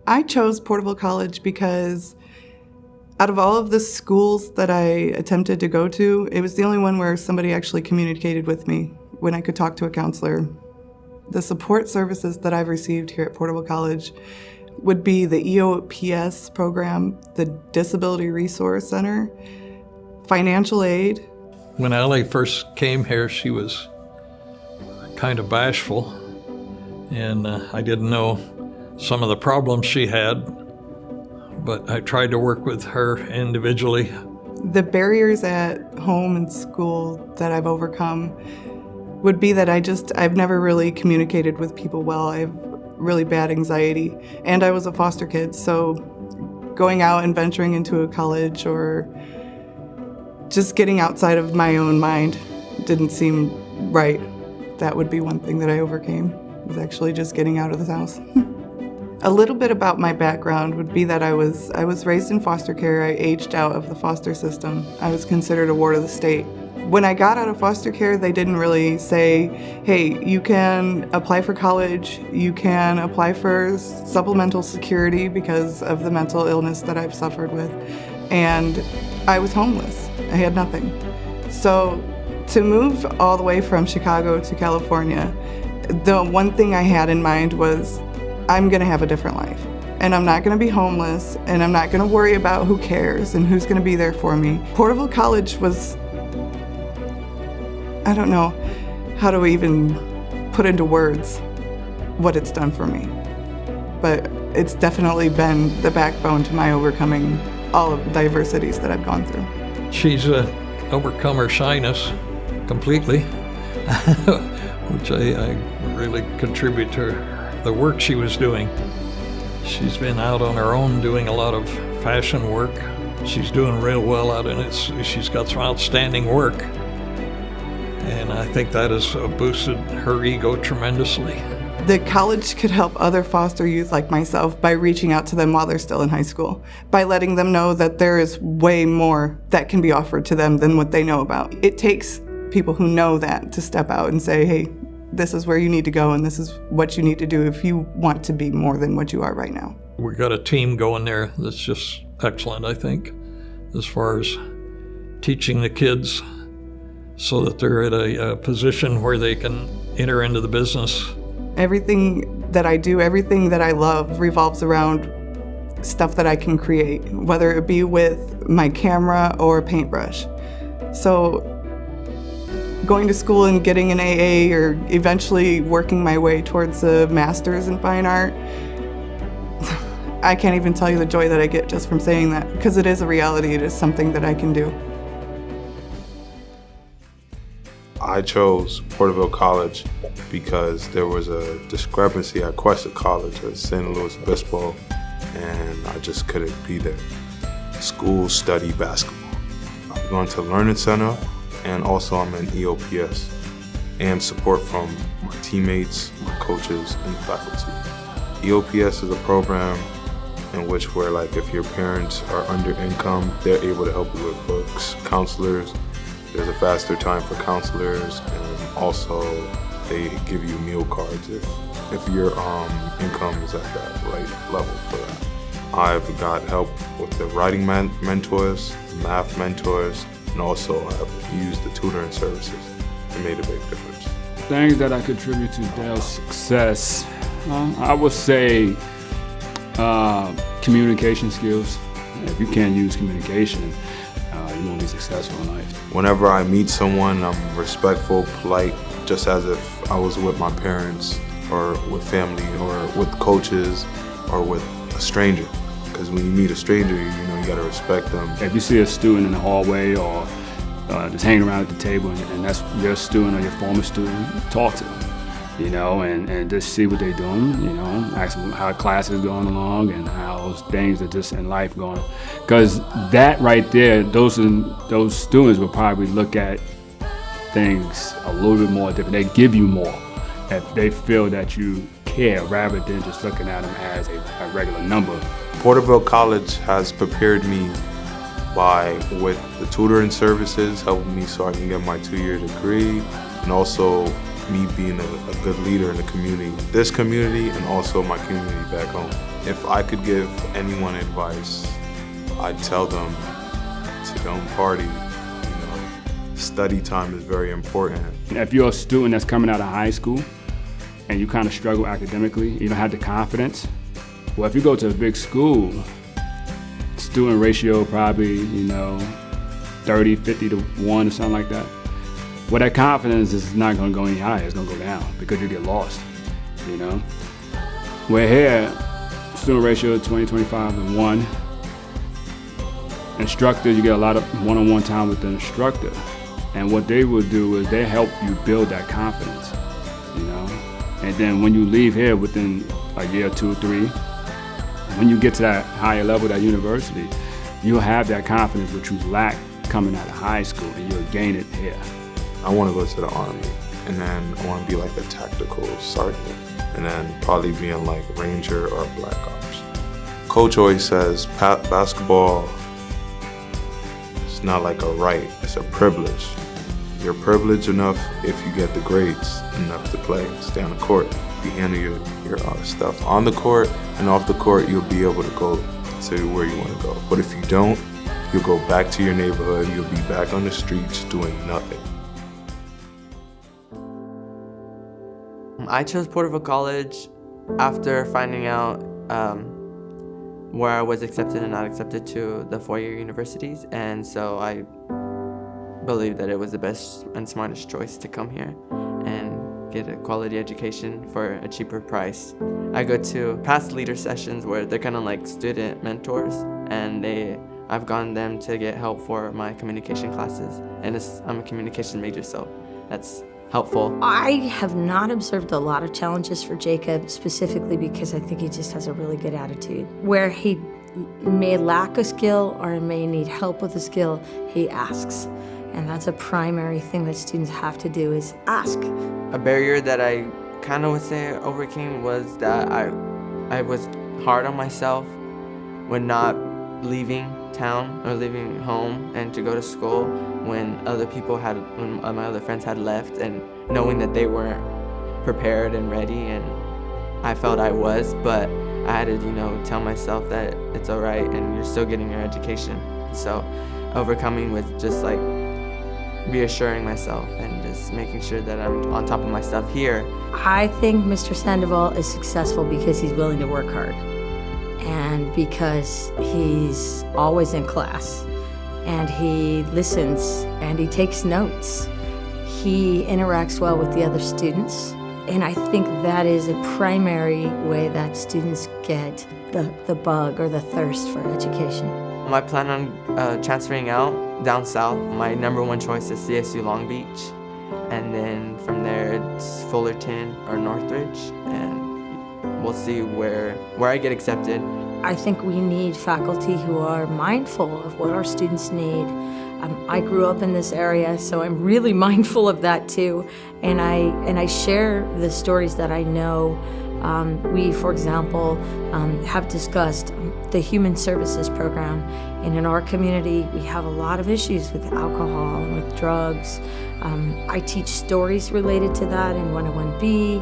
I chose Porterville College because out of all of the schools that I attempted to go to, it was the only one where somebody actually communicated with me when I could talk to a counselor. The support services that I've received here at Porterville College would be the EOPS program, the Disability Resource Center, financial aid. When Ellie first came here, she was kind of bashful, and I didn't know some of the problems she had, but I tried to work with her individually. The barriers at home and school that I've overcome would be that I've never really communicated with people well. I have really bad anxiety, and I was a foster kid, so going out and venturing into a college or just getting outside of my own mind didn't seem right. That would be one thing that I overcame, was actually just getting out of the house. A little bit about my background would be that I was raised in foster care. I aged out of the foster system. I was considered a ward of the state. When I got out of foster care, they didn't really say, hey, you can apply for college, you can apply for supplemental security because of the mental illness that I've suffered with. And I was homeless. I had nothing. So to move all the way from Chicago to California, the one thing I had in mind was I'm gonna have a different life. And I'm not gonna be homeless, and I'm not gonna worry about who cares and who's gonna be there for me. Porterville College was, I don't know how to even put into words what it's done for me. But it's definitely been the backbone to my overcoming all of the diversities that I've gone through. She's overcome her shyness completely, which I really contribute to the work she was doing. She's been out on her own doing a lot of fashion work. She's doing real well out in it. She's got some outstanding work. And I think that has boosted her ego tremendously. The college could help other foster youth like myself by reaching out to them while they're still in high school, by letting them know that there is way more that can be offered to them than what they know about. It takes people who know that to step out and say, hey, this is where you need to go and this is what you need to do if you want to be more than what you are right now. We've got a team going there that's just excellent, I think, as far as teaching the kids so that they're at a position where they can enter into the business. Everything that I do, everything that I love revolves around stuff that I can create, whether it be with my camera or a paintbrush. So going to school and getting an AA or eventually working my way towards a master's in fine art, I can't even tell you the joy that I get just from saying that, because it is a reality. It is something that I can do. I chose Porterville College because there was a discrepancy at Cuesta College at San Luis Obispo, and I just couldn't be there. School, study, basketball. I'm going to Learning Center, and also I'm in EOPS, and support from my teammates, my coaches, and the faculty. EOPS is a program in which where like if your parents are under income, they're able to help you with books, counselors. There's a faster time for counselors, and also they give you meal cards if your income is at that right level for that. I've got help with the writing mentors, math mentors, and also I've used the tutoring services. It made a big difference. Things that I contribute to their success, I would say communication skills. If you can't use communication, you won't be successful in life. Whenever I meet someone, I'm respectful, polite, just as if I was with my parents or with family or with coaches or with a stranger. Because when you meet a stranger, you gotta respect them. If you see a student in the hallway or just hanging around at the table and that's your student or your former student, talk to them. And just see what they're doing, ask them how class is going along and how things are just in life going. Because that right there, those students will probably look at things a little bit more different. They give you more if they feel that you care rather than just looking at them as a regular number. Porterville College has prepared me with the tutoring services, helping me so I can get my 2-year degree, and also me being a good leader in the community, this community, and also my community back home. If I could give anyone advice, I'd tell them to don't party. Study time is very important. If you're a student that's coming out of high school and you kind of struggle academically, you don't have the confidence, well, if you go to a big school, student ratio probably, 30, 50 to 1 or something like that. Well, that confidence is not going to go any higher. It's going to go down because you get lost, Where here, student ratio is 20, 25 and 1. Instructor, you get a lot of one-on-one time with the instructor. And what they will do is they help you build that confidence, And then when you leave here within a year, 2 or 3, when you get to that higher level, that university, you'll have that confidence which you lack coming out of high school, and you'll gain it here. I want to go to the Army, and then I want to be like a tactical sergeant, and then probably be in like Ranger or Black Ops. Coach always says basketball is not like a right, it's a privilege. You're privileged enough if you get the grades enough to play, stay on the court. You handle your stuff on the court and off the court, you'll be able to go to where you want to go. But if you don't, you'll go back to your neighborhood, you'll be back on the streets doing nothing. I chose Porterville College after finding out where I was accepted and not accepted to the four-year universities, and so I believed that it was the best and smartest choice to come here and get a quality education for a cheaper price. I go to past leader sessions where they're kind of like student mentors, and I've gone them to get help for my communication classes, and I'm a communication major, so that's helpful. I have not observed a lot of challenges for Jacob, specifically because I think he just has a really good attitude. Where he may lack a skill or may need help with a skill, he asks. And that's a primary thing that students have to do, is ask. A barrier that I kind of would say I overcame was that I was hard on myself when not leaving town or leaving home and to go to school when my other friends had left, and knowing that they weren't prepared and ready, and I felt I was, but I had to, tell myself that it's all right and you're still getting your education. So overcoming with just like reassuring myself and just making sure that I'm on top of my stuff here. I think Mr. Sandoval is successful because he's willing to work hard and because he's always in class and he listens and he takes notes. He interacts well with the other students, and I think that is a primary way that students get the bug or the thirst for education. I plan on transferring out down south. My number one choice is CSU Long Beach, and then from there it's Fullerton or Northridge, and we'll see where I get accepted. I think we need faculty who are mindful of what our students need. I grew up in this area, so I'm really mindful of that too, and I share the stories that I know. We, for example, have discussed the Human Services Program, and in our community we have a lot of issues with alcohol and with drugs. I teach stories related to that in 101B.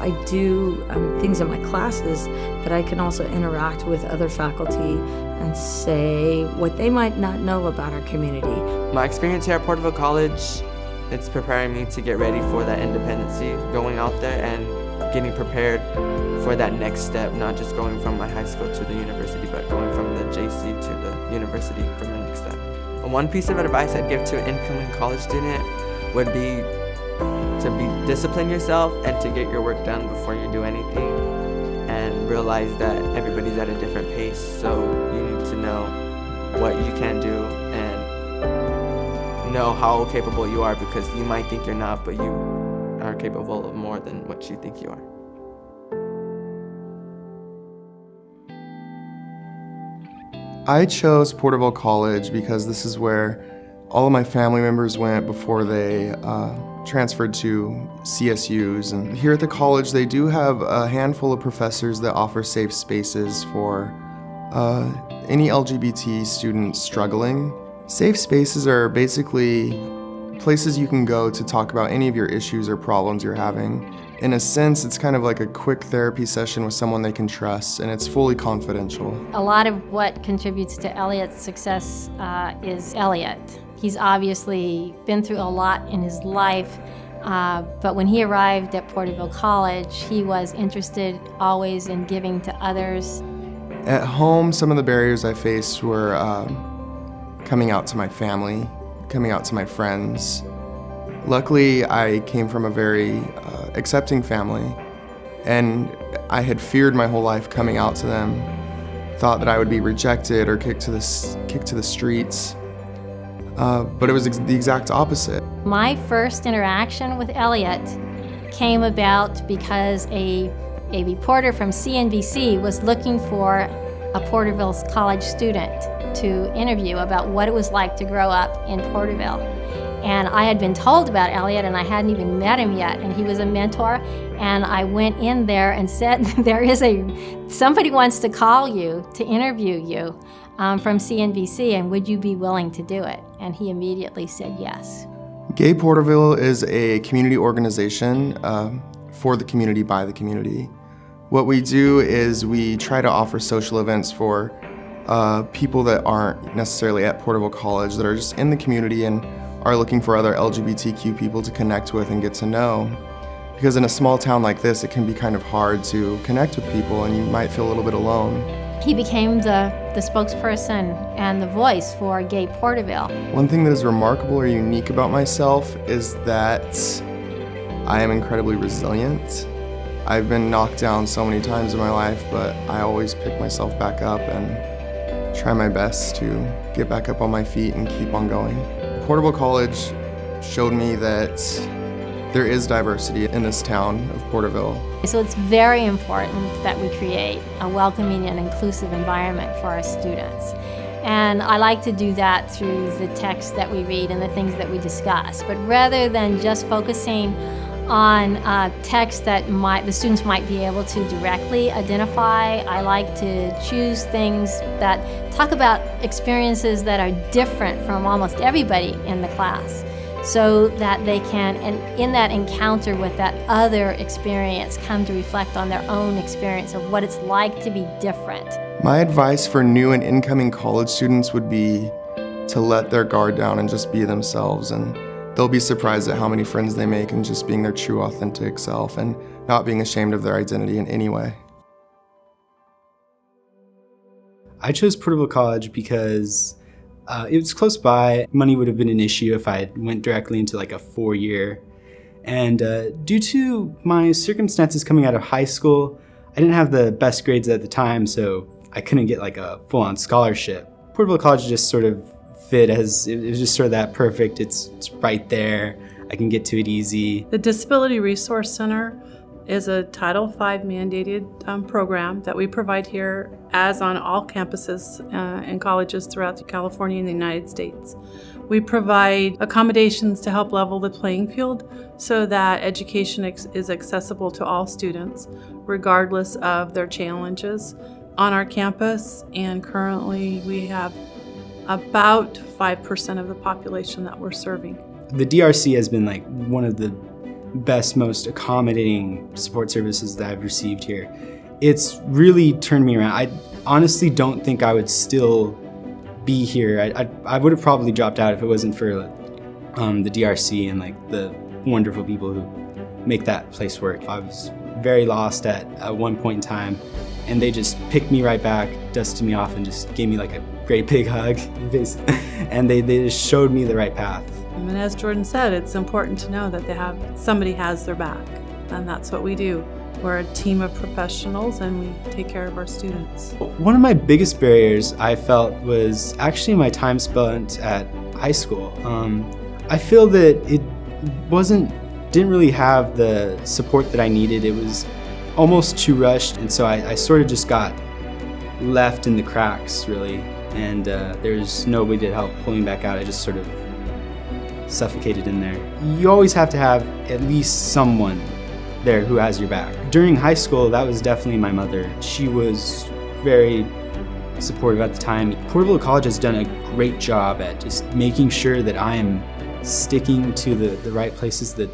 I do things in my classes, but I can also interact with other faculty and say what they might not know about our community. My experience here at Porterville College, it's preparing me to get ready for that independency, going out there and getting prepared for that next step, not just going from my high school to the university, but going from the JC to the university for my next step. One piece of advice I'd give to an incoming college student would be to discipline yourself and to get your work done before you do anything, and realize that everybody's at a different pace, so you need to know what you can do and know how capable you are, because you might think you're not, but you are capable of more than what you think you are. I chose Porterville College because this is where all of my family members went before they transferred to CSUs. And here at the college, they do have a handful of professors that offer safe spaces for any LGBT students struggling. Safe spaces are basically places you can go to talk about any of your issues or problems you're having. In a sense, it's kind of like a quick therapy session with someone they can trust, and it's fully confidential. A lot of what contributes to Elliot's success is Elliot. He's obviously been through a lot in his life, but when he arrived at Porterville College, he was interested always in giving to others. At home, some of the barriers I faced were coming out to my family, coming out to my friends. Luckily, I came from a very accepting family, and I had feared my whole life coming out to them, thought that I would be rejected or kicked to the streets, but it was the exact opposite. My first interaction with Elliot came about because a reporter from CNBC was looking for a Porterville College student to interview about what it was like to grow up in Porterville. And I had been told about Elliot, and I hadn't even met him yet, and he was a mentor. And I went in there and said, somebody wants to call you to interview you from CNBC, and would you be willing to do it? And he immediately said yes. Gay Porterville is a community organization for the community, by the community. What we do is we try to offer social events for people that aren't necessarily at Porterville College, that are just in the community and are looking for other LGBTQ people to connect with and get to know. Because in a small town like this, it can be kind of hard to connect with people, and you might feel a little bit alone. He became the spokesperson and the voice for Gay Porterville. One thing that is remarkable or unique about myself is that I am incredibly resilient. I've been knocked down so many times in my life, but I always pick myself back up and try my best to get back up on my feet and keep on going. Porterville College showed me that there is diversity in this town of Porterville. So it's very important that we create a welcoming and inclusive environment for our students. And I like to do that through the texts that we read and the things that we discuss. But rather than just focusing on texts that the students might be able to directly identify, I like to choose things that talk about experiences that are different from almost everybody in the class, so that they can, and in that encounter with that other experience, come to reflect on their own experience of what it's like to be different. My advice for new and incoming college students would be to let their guard down and just be themselves, and they'll be surprised at how many friends they make and just being their true, authentic self and not being ashamed of their identity in any way. I chose Porterville College because it was close by. Money would have been an issue if I went directly into like a 4-year. And due to my circumstances coming out of high school, I didn't have the best grades at the time, so I couldn't get like a full-on scholarship. Porterville College just sort of fit as, it was just sort of that perfect, it's right there, I can get to it easy. The Disability Resource Center is a Title V mandated program that we provide here, as on all campuses and colleges throughout California and the United States. We provide accommodations to help level the playing field so that education is accessible to all students, regardless of their challenges on our campus. And currently we have about 5% of the population that we're serving. The DRC has been like one of the best, most accommodating support services that I've received here. It's really turned me around. I honestly don't think I would still be here. I would have probably dropped out if it wasn't for the DRC and like the wonderful people who make that place work. I was very lost at one point in time, and they just picked me right back, dusted me off, and just gave me like a great big hug. And they just showed me the right path. And as Jordan said, it's important to know that somebody has their back, and that's what we do. We're a team of professionals, and we take care of our students. One of my biggest barriers I felt was actually my time spent at high school. I feel that it didn't really have the support that I needed. It was almost too rushed, and so I sort of just got left in the cracks, really. And there's nobody to help pull me back out. I just sort of suffocated in there. You always have to have at least someone there who has your back. During high school, that was definitely my mother. She was very supportive at the time. Porterville College has done a great job at just making sure that I am sticking to the right places. The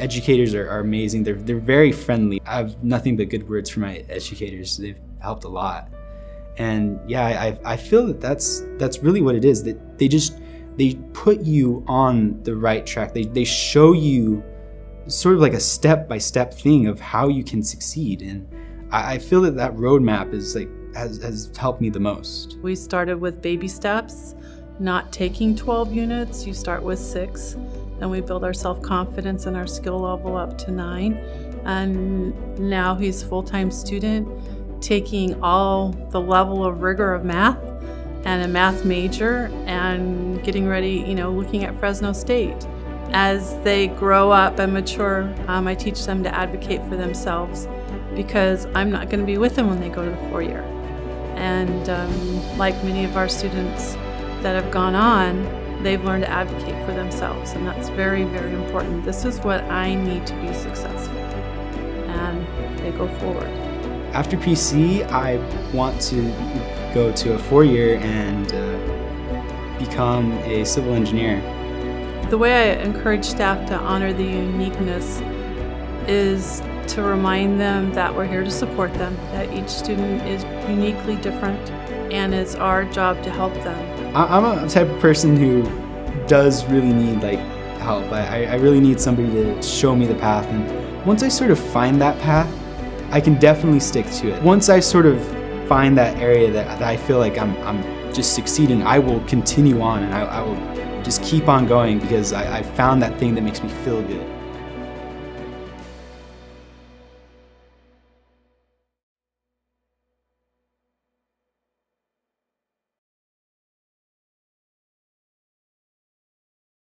educators are amazing. They're very friendly. I have nothing but good words for my educators. They've helped a lot. And yeah, I feel that that's really what it is, that they put you on the right track. They show you sort of like a step-by-step thing of how you can succeed. And I feel that roadmap is has helped me the most. We started with baby steps, not taking 12 units. You start with 6. Then we build our self-confidence and our skill level up to 9. And now he's a full-time student, taking all the level of rigor of math and a math major and getting ready, looking at Fresno State. As they grow up and mature, I teach them to advocate for themselves, because I'm not going to be with them when they go to the 4-year. And like many of our students that have gone on, they've learned to advocate for themselves, and that's very, very important. This is what I need to be successful, and they go forward. After PC, I want to go to a 4-year and become a civil engineer. The way I encourage staff to honor the uniqueness is to remind them that we're here to support them, that each student is uniquely different, and it's our job to help them. I'm a type of person who does really need help. I really need somebody to show me the path, and once I sort of find that path, I can definitely stick to it. Once I sort of find that area that I feel like I'm just succeeding, I will continue on, and I will just keep on going, because I found that thing that makes me feel good.